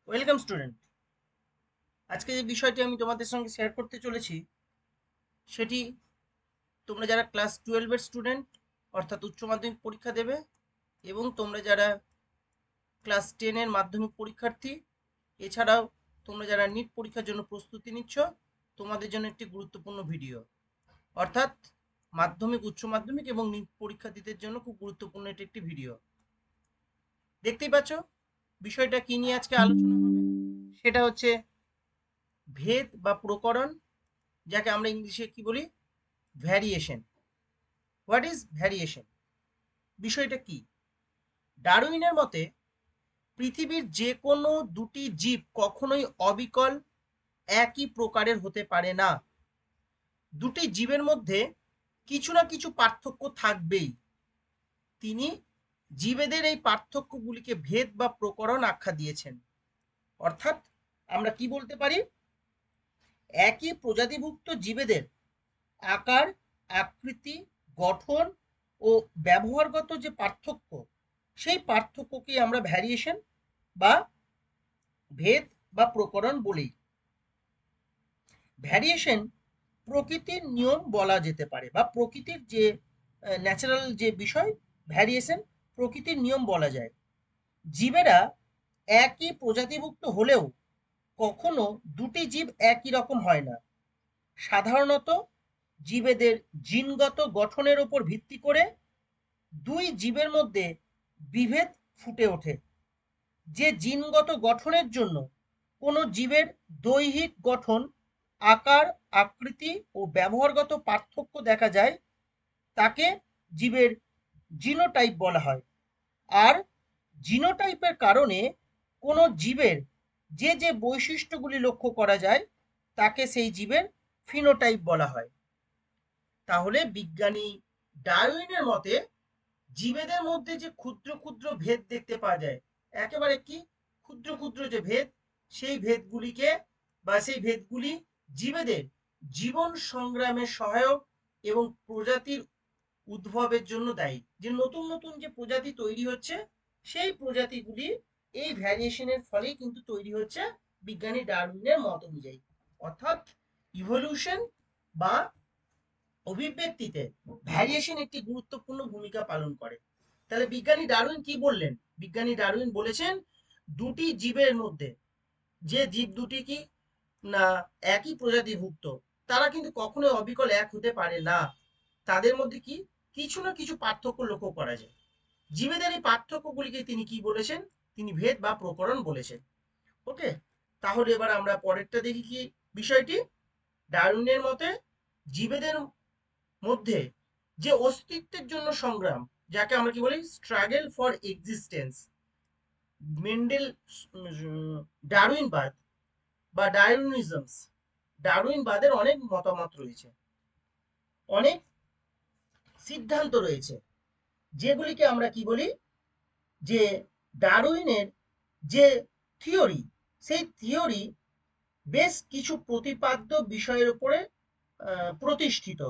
Welcome student. আজকে যে বিষয়টি আমি তোমাদের সঙ্গে শেয়ার করতে চলেছি সেটি তোমরা যারা ক্লাস 12 এর স্টুডেন্ট অর্থাৎ উচ্চ মাধ্যমিক পরীক্ষা দেবে এবং তোমরা যারা ক্লাস 10 এর মাধ্যমিক পরীক্ষার্থী, এছাড়াও তোমরা যারা নিট পরীক্ষার জন্য প্রস্তুতি নিচ্ছ, তোমাদের জন্য একটি গুরুত্বপূর্ণ ভিডিও। অর্থাৎ মাধ্যমিক, উচ্চ মাধ্যমিক এবং নিট পরীক্ষার্থীদের জন্য খুব গুরুত্বপূর্ণ এটি একটি ভিডিও। দেখতেই পাচ্ছ বিষয়টা কি নিয়ে আজকে আলোচনা হবে, সেটা হচ্ছে ভেদ বা প্রকরণ, যাকে আমরা ইংলিশে কি বলি, ভ্যারিয়েশন। What is variation? বিষয়টা কি? ডারউইনের মতে পৃথিবীর যে কোনো দুটি জীব কখনোই অবিকল একই প্রকারের হতে পারে না। দুটি জীবের মধ্যে কিছু না কিছু পার্থক্য থাকবেই। তিনি জীবেদের এই পার্থক্যগুলিকে ভেদ বা প্রকরণ আখ্যা দিয়েছেন। অর্থাৎ আমরা কি বলতে পারি, একই প্রজাতিভুক্ত জীবেদের আকার, আকৃতি, গঠন ও ব্যবহারগত যে পার্থক্য, সেই পার্থক্যকে আমরা ভ্যারিয়েশন বা ভেদ বা প্রকরণ বলি। ভ্যারিয়েশন প্রকৃতির নিয়ম বলা যেতে পারে, বা প্রকৃতির যে ন্যাচারাল যে বিষয়, ভ্যারিয়েশন প্রকৃতির নিয়ম বলা যায়। জীবেরা একই প্রজাতিভুক্ত হলেও কখনো দুটি জীব একই রকম হয় না। সাধারণত জীবেদের জিনগত গঠনের উপর ভিত্তি করে দুই জীবের মধ্যে বিভেদ ফুটে ওঠে। যে জিনগত গঠনের জন্য কোনো জীবের দৈহিক গঠন, আকার, আকৃতি ও ব্যবহারগত পার্থক্য দেখা যায়, তাকে জীবের জিনোটাইপ বলা হয়। আর জিনোটাইপের কারণে কোনো জীবের যে যে বৈশিষ্ট্যগুলি লক্ষ্য করা যায়, তাকে সেই জীবের ফিনোটাইপ বলা হয়। তাহলে বিজ্ঞানী ডারউইনের মতে জীবেদের মধ্যে যে ক্ষুদ্র ক্ষুদ্র ভেদ দেখতে পাওয়া যায়, একেবারে কি ক্ষুদ্র ক্ষুদ্র যে ভেদ, সেই ভেদগুলিকে বা সেই ভেদগুলি জীবেদের জীবন সংগ্রামে সহায়ক এবং প্রজাতির উদ্ভবের জন্য দায়ী। যে নতুন নতুন যে প্রজাতি তৈরি হচ্ছে, সেই প্রজাতিগুলি এই ভ্যারিয়েশনের ফলেই কিন্তু তৈরি হচ্ছে বিজ্ঞানী ডারউইনের মত অনুযায়ী। অর্থাৎ ইভলিউশন বা অভিব্যক্তিতে ভ্যারিয়েশন একটি গুরুত্বপূর্ণ ভূমিকা পালন করে। তাহলে বিজ্ঞানী ডারউইন কি বললেন? বিজ্ঞানী ডারউইন বলেছেন দুটি জীবের মধ্যে, যে জীব দুটি কি না একই প্রজাতিভুক্ত, তারা কিন্তু কখনোই অবিকল এক হতে পারে না। তাদের মধ্যে কি কিছু না কিছু পার্থক্য লক্ষ্য করা যায়। জীবেদের এই পার্থক্যগুলিকে তিনি কি বলেছেন? তিনি ভেদ বা প্রকরণ বলেছেন। ওকে, তাহলে এবার আমরা পরেরটা দেখি কি বিষয়টি। ডারউইনের মতে জীবেদের মধ্যে যে অস্তিত্বের জন্য সংগ্রাম, যাকে আমরা কি বলি স্ট্রাগল ফর এক্সিস্টেন্স, মেন্ডেল ডারউইনবাদ বা ডারউইনিজমস, ডারউইনবাদের অনেক মতামত রয়েছে, অনেক সিদ্ধান্ত রয়েছে, যেগুলিকে আমরা কি বলি যে ডারউইনের যে থিওরি, সেই থিওরি বেশ কিছু প্রতিপাদ্য বিষয়ের উপরে প্রতিষ্ঠিত।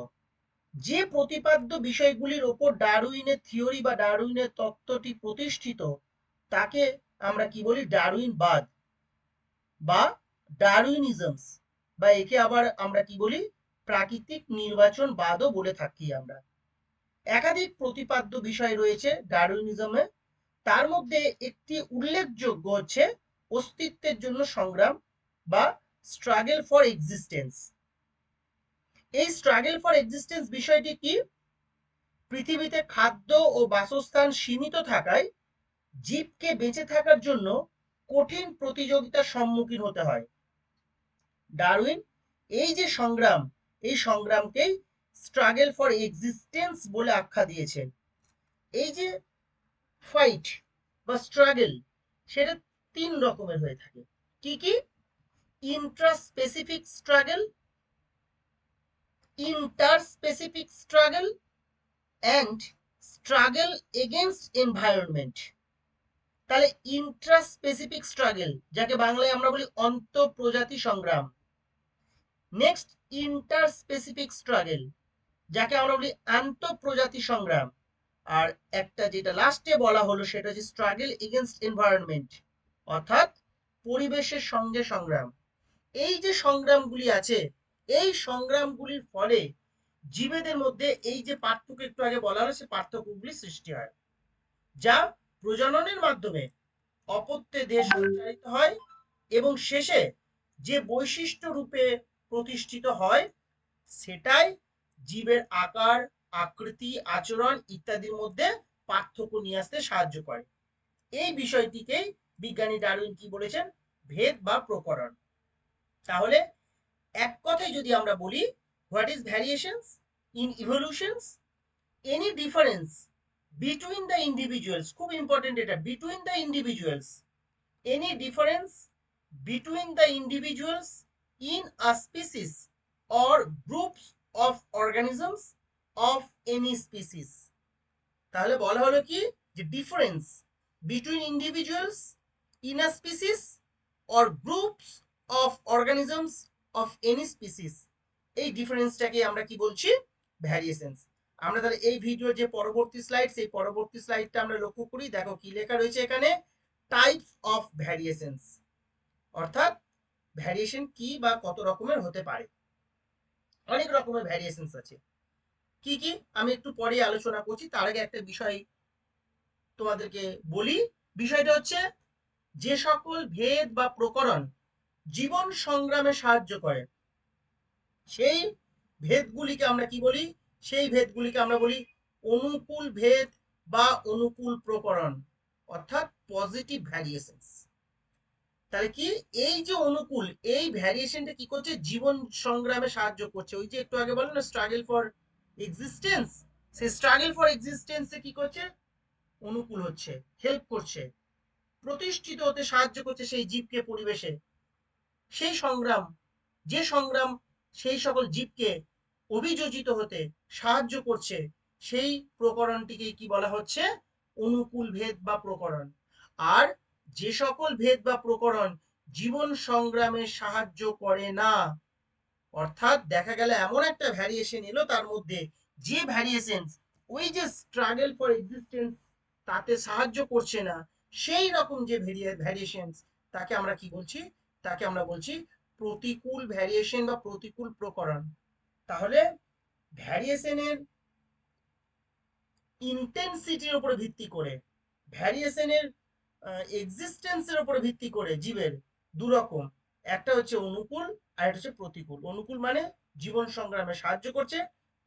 যে প্রতিপাদ্য বিষয়গুলির ওপর ডারউইনের থিওরি বা ডারউইনের তত্ত্বটি প্রতিষ্ঠিত, তাকে আমরা কি বলি ডারউইনবাদ বা ডারউইনিজমস, বা একে আবার আমরা কি বলি প্রাকৃতিক নির্বাচনবাদও বলে থাকি আমরা। একাধিক প্রতিপাদ্য বিষয় রয়েছে ডারউইনিজমে। তার মধ্যে একটি উল্লেখযোগ্য হচ্ছে অস্তিত্বের জন্য সংগ্রাম বা স্ট্রাগল ফর এক্সিস্টেন্স। এই স্ট্রাগল ফর এক্সিস্টেন্স বিষয়টি কি? পৃথিবীতে খাদ্য ও বাসস্থান সীমিত থাকায় জীবকে বেঁচে থাকার জন্য কঠিন প্রতিযোগিতার সম্মুখীন হতে হয়। ডারউইন এই যে সংগ্রাম, এই সংগ্রামকেই স্ট্রাগল ফর এক্সিস্টেন্স বলে আখ্যা দিয়েছেন। এই যে ফাইট বা স্ট্রাগল, সেটা তিন রকমের হয়ে থাকে। কি কি? Intraspecific struggle, interspecific struggle and struggle against environment. তাহলে ইন্ট্রাস্পেসিফিক স্ট্রাগল, যাকে বাংলায় আমরা বলি অন্তঃপ্রজাতি সংগ্রাম। নেক্সট ইন্টারস্পেসিফিক স্ট্রাগল, যাকে আমরা বলি আন্তঃপ্রজাতি সংগ্রাম। আর একটা যেটা লাস্টে বলা হলো, সেটা হচ্ছে স্ট্রাগল এগেনস্ট এনভায়রনমেন্ট, অর্থাৎ পরিবেশের সঙ্গে সংগ্রাম। এই যে সংগ্রামগুলি আছে, এই সংগ্রামগুলির ফলে জীবেদের মধ্যে এই যে পার্থক্য একটু আগে বলা হলো, সে পার্থক্যগুলি সৃষ্টি হয়, যা প্রজননের মাধ্যমে অপত্যে দেহ সঞ্চারিত হয় এবং শেষে যে বৈশিষ্ট্য রূপে প্রতিষ্ঠিত হয় সেটাই জীবের আকার, আকৃতি, আচরণ ইত্যাদির মধ্যে পার্থক্য নিয়ে আসতে সাহায্য করে। এই বিষয়টিকেই বিজ্ঞানী ডারউইন কি বলেছেন? ভেদ বা প্রকরণ। তাহলে এক কথায় যদি আমরা বলি, what is variations in ইভলিউশনস? Any difference between the individuals, খুব ইম্পর্টেন্ট এটা, between the individuals, any difference between the individuals in a species or groups of organisms of any species। তাহলে বলা হলো কি, যে difference between individuals in a species or groups of organisms of any species, এই ডিফারেন্সটাকে আমরা কি বলছি? Variations. আমরা তাহলে এই ভিডিওর যে পরবর্তী স্লাইড, সেই পরবর্তী স্লাইডটা আমরা লক্ষ্য করি। দেখো কি লেখা রয়েছে এখানে, টাইপস অফ ভ্যারিয়েশনস, অর্থাৎ ভ্যারিয়েশন কি বা কত রকমের হতে পারে। অনেক রকমের ভ্যারিয়েশনস আছে। কি কি আমি একটু পরে আলোচনা করছি, তার আগে একটা বিষয় তোমাদেরকে বলি। বিষয়টা হচ্ছে, যে সকল ভেদ বা প্রকরণ জীবন সংগ্রামে সাহায্য করে সেই ভেদগুলিকে আমরা কি বলি? সেই ভেদগুলিকে আমরা বলি অনুকূল ভেদ বা অনুকূল প্রকরণ, অর্থাৎ পজিটিভ ভ্যারিয়েশনস। তাহলে কি, এই যে অনুকূল, এই ভ্যারিয়েশনটা কি করছে? জীবন সংগ্রামে সাহায্য করছে। ওই যে একটু আগে বললাম না, স্ট্রাগল ফর এক্সিস্টেন্স, সেই স্ট্রাগল ফর এক্সিস্টেন্সে কি করছে? অনুকূল হচ্ছে, হেল্প করছে, প্রতিষ্ঠিত হতে সাহায্য করছে সেই জীবকে পরিবেশে। সেই সংগ্রাম, যে সংগ্রাম সেই সকল জীবকে অভিযোজিত হতে সাহায্য করছে, সেই প্রকরণটিকে কি বলা হচ্ছে? অনুকূল ভেদ বা প্রকরণ। আর যে সকল ভেদ বা প্রকরণ জীবন সংগ্রামে সাহায্য করে না, অর্থাৎ দেখা গেল এমন একটা ভ্যারিয়েশন এলো তার মধ্যে, যে ভ্যারিয়েশন ওই যে স্ট্রাগল ফর এক্সিস্টেন্স তাতে সাহায্য করছে না, সেই রকম যে ভ্যারিয়েশন, তাকে আমরা কি বলছি? তাকে আমরা বলছি প্রতিকূল ভ্যারিয়েশন বা প্রতিকূল প্রকরণ। তাহলে ভ্যারিয়েশনের ইন্টেন্সিটির উপরে ভিত্তি করে, ভ্যারিয়েশনের এক্সিস্টেন্সের উপরে ভিত্তি করে জীবের দু রকম, একটা হচ্ছে অনুকূল আর একটা হচ্ছে প্রতিকূল। অনুকূল মানে জীবন সংগ্রামে সাহায্য করছে,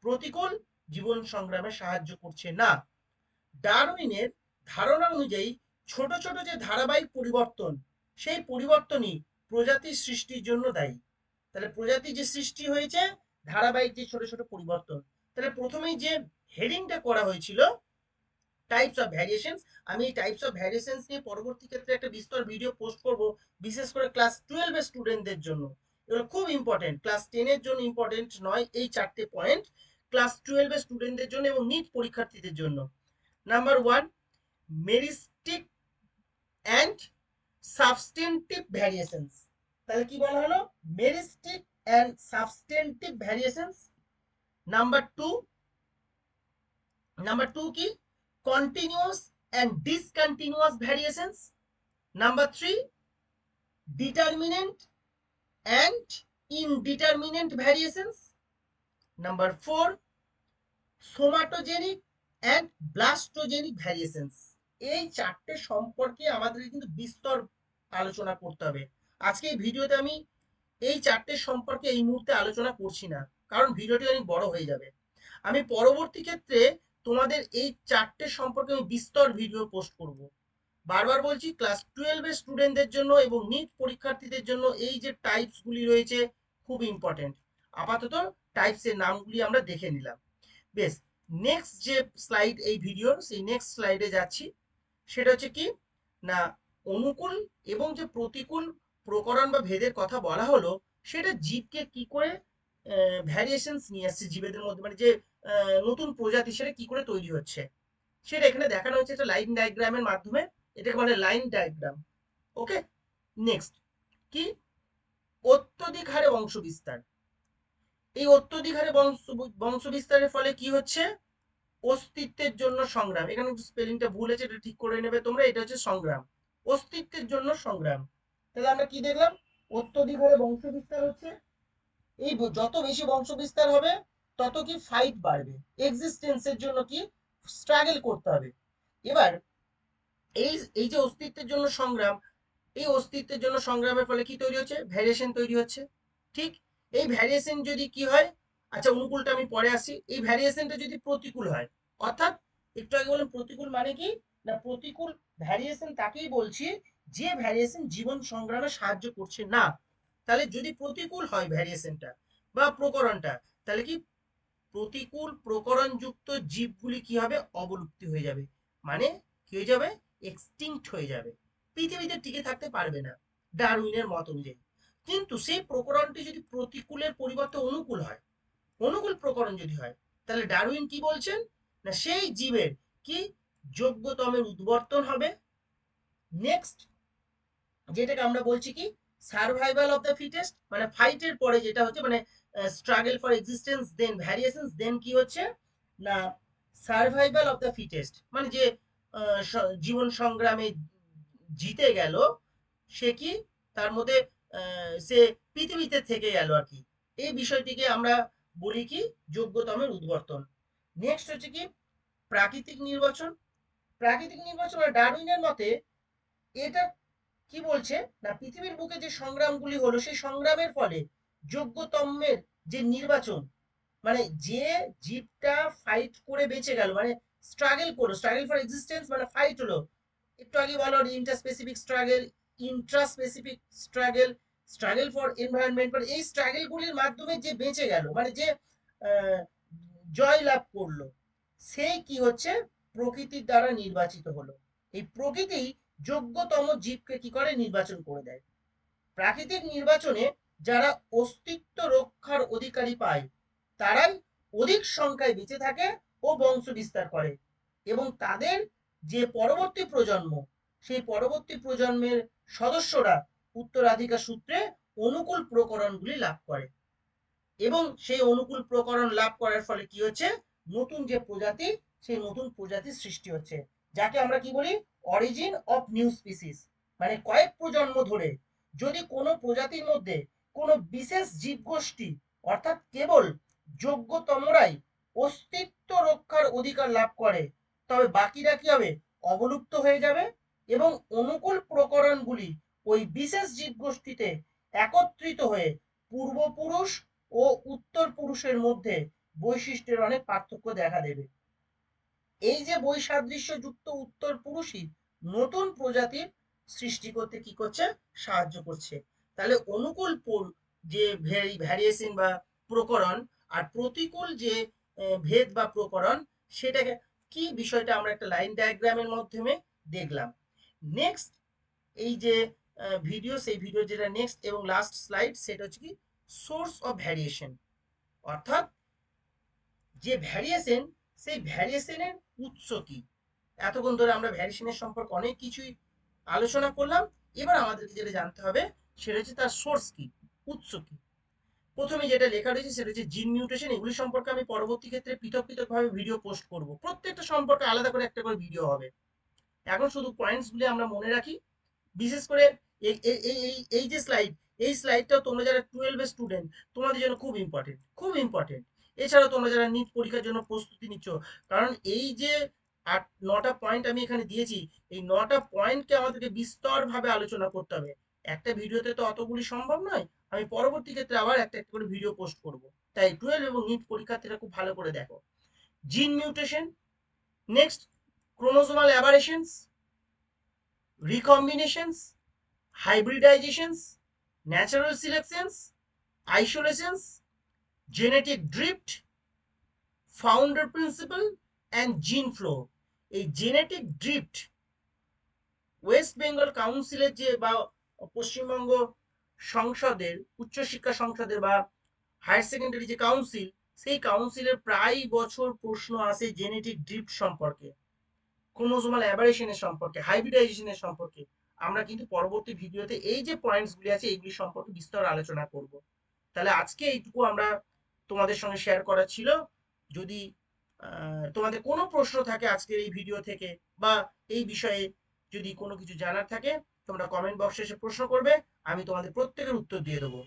প্রতিকূল জীবন সংগ্রামে সাহায্য করছে না। ডারউইনের ধারণা অনুযায়ী ছোট ছোট যে ধারাবাহিক পরিবর্তন, সেই পরিবর্তনই প্রজাতির সৃষ্টির জন্য দায়ী। তাহলে প্রজাতি যে সৃষ্টি হয়েছে, ধারাবাহিক যে ছোট ছোট পরিবর্তন। তাহলে প্রথমেই যে হেডিংটা করা হয়েছিল টাইপস অফ ভ্যারিয়েশনস, আমি এই টাইপস অফ ভ্যারিয়েশনস নিয়ে পরবর্তী ক্ষেত্রে একটা বিস্তর ভিডিও পোস্ট করব, বিশেষ করে ক্লাস 12 এর স্টুডেন্টদের জন্য। এগুলো খুব ইম্পর্টেন্ট, ক্লাস 10 এর জন্য ইম্পর্টেন্ট নয় এই চারটে পয়েন্ট, ক্লাস 12 এর স্টুডেন্টদের জন্য এবং নিট পরীক্ষার্থীদের জন্য। Number 1, meristic and substantive variations. তাহলে কি বলা হলো? Meristic and substantive variations. Number 2 কি? Continuous and discontinuous variations. Number 3, determinate and indeterminate variations. Number 4, somatogenic and blastogenic variations. এই চারটে সম্পর্কে আমাদের কিন্তু বিস্তর আলোচনা করতে হবে। আজকে এই ভিডিওতে আমি এই চারটে সম্পর্কে এই মুহূর্তে আলোচনা করছি না, কারণ ভিডিওটি অনেক বড় হয়ে যাবে। আমি পরবর্তী ক্ষেত্রে তোমাদের এই চারটে সম্পর্কে আমি বিস্তর ভিডিও পোস্ট করব। বারবার বলছি, ক্লাস 12 এর স্টুডেন্টদের জন্য এবং নিট পরীক্ষার্থীদের জন্য এই যে টাইপস গুলি রয়েছে খুব ইম্পর্টেন্ট। আপাতত টাইপস এর নামগুলি আমরা দেখে নিলাম। বেশ, নেক্সট যে স্লাইড এই ভিডিওর, সেই নেক্সট স্লাইডে যাচ্ছি। সেটা হচ্ছে কি না, অনুকূল এবং যে প্রতিকূল প্রকরণ বা ভেদের কথা বলা হলো, সেটা জীবকে কি করে ভ্যারিয়েশনস নিয়ে আসছে জীবেদের মধ্যে, মানে যে নতুন প্রজাতি সেটা কি করে তৈরি হচ্ছে, সেটা এখানে দেখানো হচ্ছে একটা লাইন ডায়াগ্রামের মাধ্যমে। এটাকে বলে লাইন ডায়াগ্রাম। ওকে, নেক্সট কি? অত্যধিক হারে বংশ বিস্তার। এই অত্যধিক হারে বংশ বিস্তারের ফলে কি হচ্ছে? অস্তিত্বের জন্য সংগ্রাম। এখানে স্পেলিংটা ভুল আছে, এটা ঠিক করে নেবে তোমরা। এটা হচ্ছে সংগ্রাম, অস্তিত্বের জন্য সংগ্রাম। তাহলে আমরা কি দেখলাম, অত্যধিক হারে বংশ বিস্তার হচ্ছে। এই যত বেশি বংশ বিস্তার হবে তত কি ফাইট বাড়বে, এক্সিস্টেন্সের জন্য কি স্ট্রাগল করতে হবে। এবার এই এই যে অস্তিত্বের জন্য সংগ্রাম, এই অস্তিত্বের জন্য সংগ্রামের ফলে কি তৈরি হচ্ছে, ভ্যারিয়েশন তৈরি হচ্ছে। ঠিক, এই ভ্যারিয়েশন যদি কি হয়, আচ্ছা অনুকূলটা আমি পরে আসি, এই ভ্যারিয়েশনটা যদি প্রতিকূল হয়, অর্থাৎ একটু আগে বললাম প্রতিকূল মানে কি, না প্রতিকূল ভ্যারিয়েশন তাকেই বলছি যে ভ্যারিয়েশন জীবন সংগ্রামে সাহায্য করছে না। তাহলে যদি প্রতিকূল হয় ভ্যারিয়েশনটা বা প্রকরণটা, তাহলে কি প্রতিকূল প্রকরণ যুক্ত জীবগুলি কি হবে, অবলুপ্তি হয়ে যাবে, মানে কি হয়ে যাবে, এক্সটিংক্ট হয়ে যাবে, পৃথিবীতে টিকে থাকতে পারবে না ডারউইনের মত অনুযায়ী। কিন্তু সেই প্রকরণটি যদি প্রতিকূলের পরিবর্তে অনুকূল হয়, অনুকূল প্রকরণ যদি হয়, তাহলে ডারউইন কি বলছেন, না সেই জীবের কি যোগ্যতমের উদ্বর্তন হবে। নেক্সট যেটাকে আমরা বলছি কি, সার্ভাইভাল অফ দ্য ফিটেস্ট, মানে ফাইটের পরে যেটা হচ্ছে, মানে struggle for existence then variations, then কি হচ্ছে না সার্ভাইভাল অফ দ্য ফিটেস্ট, মানে যে জীবন সংগ্রামে জিতে গেল সে কি, তার মধ্যে সে পৃথিবীতে থেকে গেল আর কি, এই বিষয়টিকে আমরা বলি কি যোগ্যতমের উদ্বর্তন। নেক্সট হচ্ছে কি প্রাকৃতিক নির্বাচন। প্রাকৃতিক নির্বাচন ডারউইনের মতে এটা কি বলছে, না পৃথিবীর বুকে যে সংগ্রামগুলি হলো সেই সংগ্রামের ফলে যোগ্যতমের যে নির্বাচন, মানে যে জীবটা ফাইট করে বেঁচে গেল, মানে স্ট্রাগল করলো, স্ট্রাগল ফর এক্সিস্টেন্স মানে ফাইট হলো, একটু আগে বলো inter specific struggle, Intra specific struggle, struggle for environment, মানে এই স্ট্রাগল গুলির মাধ্যমে যে বেঁচে গেল, মানে যে আহ, জয় লাভ করলো, সেই কি হচ্ছে প্রকৃতির দ্বারা নির্বাচিত হলো। এই প্রকৃতি যোগ্যতম জীবকে কি করে নির্বাচন করে দেয়। প্রাকৃতিক নির্বাচনে যারা অস্তিত্ব রক্ষার অধিকারী পায় তারাই অধিক সংখ্যায় বেঁচে থাকে ও বংশ বিস্তার করে, এবং তাদের যে পরবর্তী প্রজন্ম, সেই পরবর্তী প্রজন্মের সদস্যরা উত্তরাধিকার সূত্রে অনুকূল প্রকরণগুলি লাভ করে, এবং সেই অনুকূল প্রকরণ লাভ করার ফলে কি হচ্ছে, নতুন যে প্রজাতি, সেই নতুন প্রজাতির সৃষ্টি হচ্ছে, যাকে আমরা কি বলি অরিজিন অফ নিউ স্পিসিস। মানে কয়েক প্রজন্ম ধরে যদি কোনো প্রজাতির মধ্যে কোনো বিশেষ জীবগোষ্ঠী, অর্থাৎ কেবল যোগ্যতমরাই অস্তিত্ব রক্ষার অধিকার লাভ করে, তবে বাকিরা কি হবে, অবলুপ্ত হয়ে যাবে, এবং অনুকূল প্রকরণগুলি ওই বিশেষ জীবগোষ্ঠীতে একত্রিত হয়ে পূর্বপুরুষ ও উত্তর পুরুষের মধ্যে বৈশিষ্ট্যের অনেক পার্থক্য দেখা দেবে। এই যে বৈসাদৃশ্য যুক্ত উত্তর পুরুষই নতুন প্রজাতির সৃষ্টি করতে কি করছে, সাহায্য করছে। তাহলে অনুকূল যে ভ্যারিয়েশন বা প্রকরণ, আর প্রতিকূল যে ভেদ বা প্রকরণ, সেটাকে কি বিষয়টা আমরা একটা লাইন ডায়াগ্রামের মাধ্যমে দেখলাম। নেক্সট এই যে ভিডিও, সেই ভিডিও যেটা নেক্সট এবং লাস্ট স্লাইড, সেটা হচ্ছে কি সোর্স অফ ভ্যারিয়েশন, অর্থাৎ যে ভ্যারিয়েশন, সেই ভ্যারিয়েশনের উৎস কি। এতক্ষণ ধরে আমরা ভ্যারিয়েশনের সম্পর্কে অনেক কিছুই আলোচনা করলাম, এবার আমাদেরকে যেটা জানতে হবে সেটা হচ্ছে তার সোর্স কি, উৎস কি। প্রথমে যেটা লেখা রয়েছে সেটা হচ্ছে জিন মিউটেশন, এগুলি সম্পর্কে আমি পরবর্তী ক্ষেত্রে পৃথক পৃথক ভাবে ভিডিও পোস্ট করব, প্রত্যেকটা সম্পর্কে আলাদা করে একটা করে ভিডিও হবে। এখন শুধু পয়েন্টস গুলি আমরা মনে রাখি, বিশেষ করে এই যে স্লাইড, এই স্লাইডটাও তোমরা যারা 12 এর স্টুডেন্ট, তোমাদের জন্য খুব ইম্পর্টেন্ট, খুব ইম্পর্টেন্ট। এছাড়াও তোমরা যারা নিট পরীক্ষার জন্য প্রস্তুতি নিচ্ছ, কারণ এই যে 9টা পয়েন্ট আমি এখানে দিয়েছি, এই 9টা পয়েন্টকে আমাদেরকে বিস্তরভাবে আলোচনা করতে হবে। একটা ভিডিওতে তো অতগুলি সম্ভব নয়, আমি পরবর্তী ক্ষেত্রে আবার একটা একটা করে ভিডিও পোস্ট করব। তাই 12 এবং নিট পরীক্ষার্থীরা খুব ভালো করে দেখো। Gene mutation, next chromosomal aberrations, recombinations, hybridizations, natural selections, isolations, genetic drift, founder principle and gene flow। এই জেনেটিক ড্রিফট ওয়েস্ট বেঙ্গল কাউন্সিলের যে বা পশ্চিমবঙ্গ সংসদের উচ্চশিক্ষা সংসদের বা হায়ার সেকেন্ডারি যে কাউন্সিল, সেই কাউন্সিলের প্রায় বছর প্রশ্ন আসে জেনেটিক ড্রিফট সম্পর্কে, ক্রোমোসোমাল অ্যাবারেশনের সম্পর্কে, হাইব্রিডাইজেশনের সম্পর্কে। আমরা কিন্তু পরবর্তী ভিডিওতে এই যে পয়েন্টস গুলি আছে এইগুলি সম্পর্কে বিস্তর আলোচনা করব। তাহলে আজকে এইটুকু আমরা তোমাদের সঙ্গে শেয়ার করা ছিল। যদি তোমাদের কোনো প্রশ্ন থাকে আজকের এই ভিডিও থেকে, বা এই বিষয়ে যদি কোনো কিছু জানার থাকে, তোমরা কমেন্ট বক্সে এসে প্রশ্ন করবে, আমি তোমাদের প্রত্যেকের উত্তর দিয়ে দেবো।